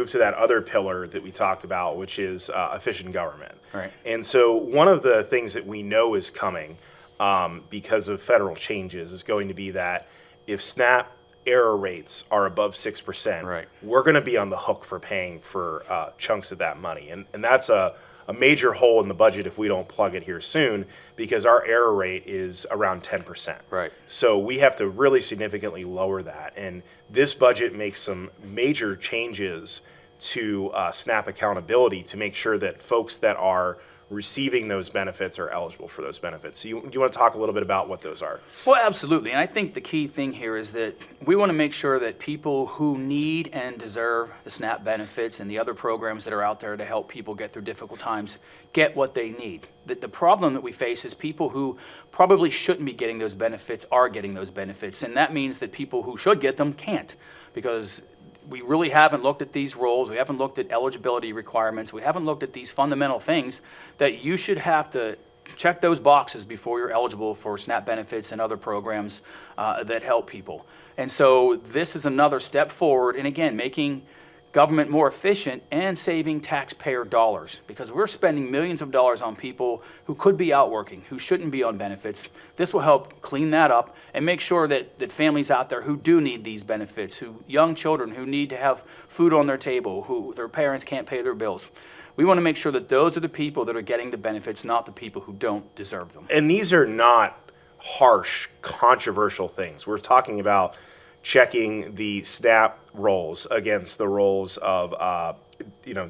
move to that other pillar that we talked about, which is efficient government. Right. And so one of the things that we know is coming because of federal changes is going to be that if SNAP error rates are above 6%, Right. we're going to be on the hook for paying for chunks of that money. And that's a major hole in the budget if we don't plug it here soon, because our error rate is around 10%. Right. So we have to really significantly lower that. And this budget makes some major changes to SNAP accountability to make sure that folks that are receiving those benefits are eligible for those benefits. So you want to talk a little bit about what those are? Well, absolutely. And I think the key thing here is that we want to make sure that people who need and deserve the SNAP benefits and the other programs that are out there to help people get through difficult times get what they need. The problem that we face is people who probably shouldn't be getting those benefits are getting those benefits. And that means that people who should get them can't, because we really haven't looked at these roles. We haven't looked at eligibility requirements. We haven't looked at these fundamental things that you should have to check those boxes before you're eligible for SNAP benefits and other programs that help people. And so this is another step forward, and again, making government more efficient and saving taxpayer dollars, because we're spending millions of dollars on people who could be out working, who shouldn't be on benefits. This will help clean that up and make sure that families out there who do need these benefits, young children who need to have food on their table, who their parents can't pay their bills, we want to make sure that those are the people that are getting the benefits, not the people who don't deserve them. And these are not harsh, controversial things. We're talking about checking the SNAP rolls against the rolls of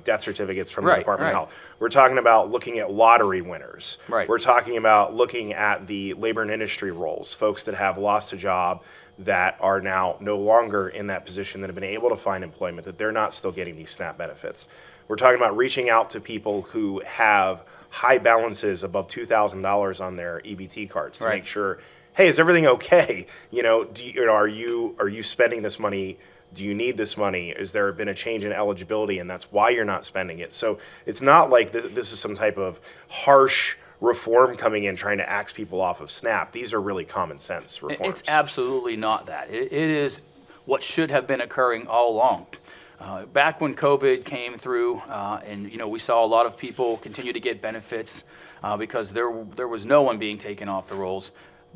death certificates from the Department of Health. We're talking about looking at lottery winners. Right. We're talking about looking at the labor and industry rolls, folks that have lost a job that are now no longer in that position, that have been able to find employment, that they're not still getting these SNAP benefits. We're talking about reaching out to people who have high balances above $2,000 on their EBT cards to make sure, hey, is everything okay? Are you spending this money? Do you need this money? Has there been a change in eligibility, and that's why you're not spending it? So it's not like this is some type of harsh reform coming in trying to axe people off of SNAP. These are really common sense reforms. It's absolutely not that. It is what should have been occurring all along. Back when COVID came through, and we saw a lot of people continue to get benefits because there was no one being taken off the rolls.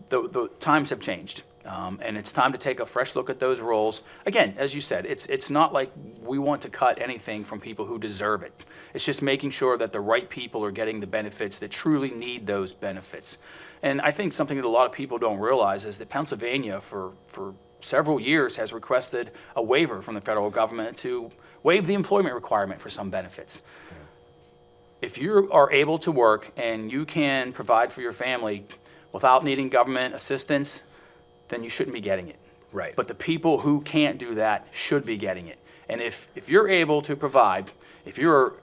The times have changed, and it's time to take a fresh look at those roles. Again, as you said, it's not like we want to cut anything from people who deserve it. It's just making sure that the right people are getting the benefits that truly need those benefits. And I think something that a lot of people don't realize is that Pennsylvania, for several years, has requested a waiver from the federal government to waive the employment requirement for some benefits. If you are able to work and you can provide for your family without needing government assistance, then you shouldn't be getting it. Right. But the people who can't do that should be getting it. And if you're able to provide, if you're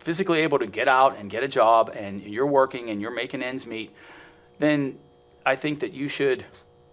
physically able to get out and get a job and you're working and you're making ends meet, then I think that you should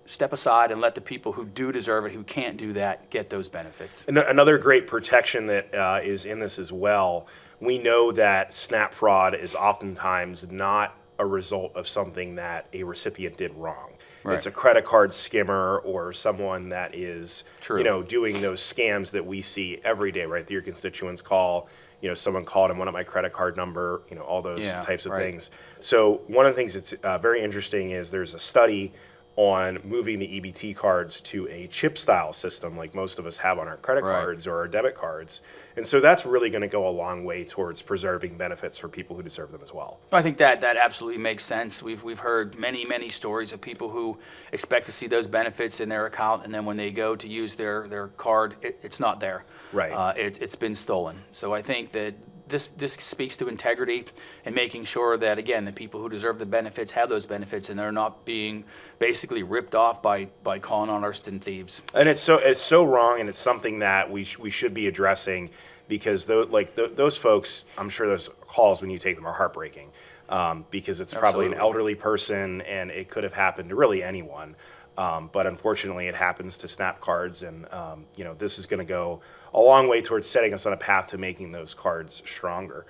step aside and let the people who do deserve it, who can't do that, get those benefits. Another great protection that is in this as well, we know that SNAP fraud is oftentimes not a result of something that a recipient did wrong. Right. It's a credit card skimmer or someone that is, doing those scams that we see every day, right? That your constituents call, someone called and wanted my credit card number, all those types of things. So one of the things that's very interesting is there's a study on moving the EBT cards to a chip style system like most of us have on our credit cards or our debit cards. And so that's really going to go a long way towards preserving benefits for people who deserve them as well. I think that absolutely makes sense. We've heard many stories of people who expect to see those benefits in their account, and then when they go to use their card, it's not there. Right. It's been stolen. So I think that this speaks to integrity and making sure that, again, the people who deserve the benefits have those benefits and they're not being basically ripped off by con artists and thieves. And it's so wrong, and it's something that we should be addressing, because those folks, I'm sure those calls when you take them are heartbreaking, because it's probably an elderly person and it could have happened to really anyone. But unfortunately, it happens to SNAP cards, and this is going to go a long way towards setting us on a path to making those cards stronger.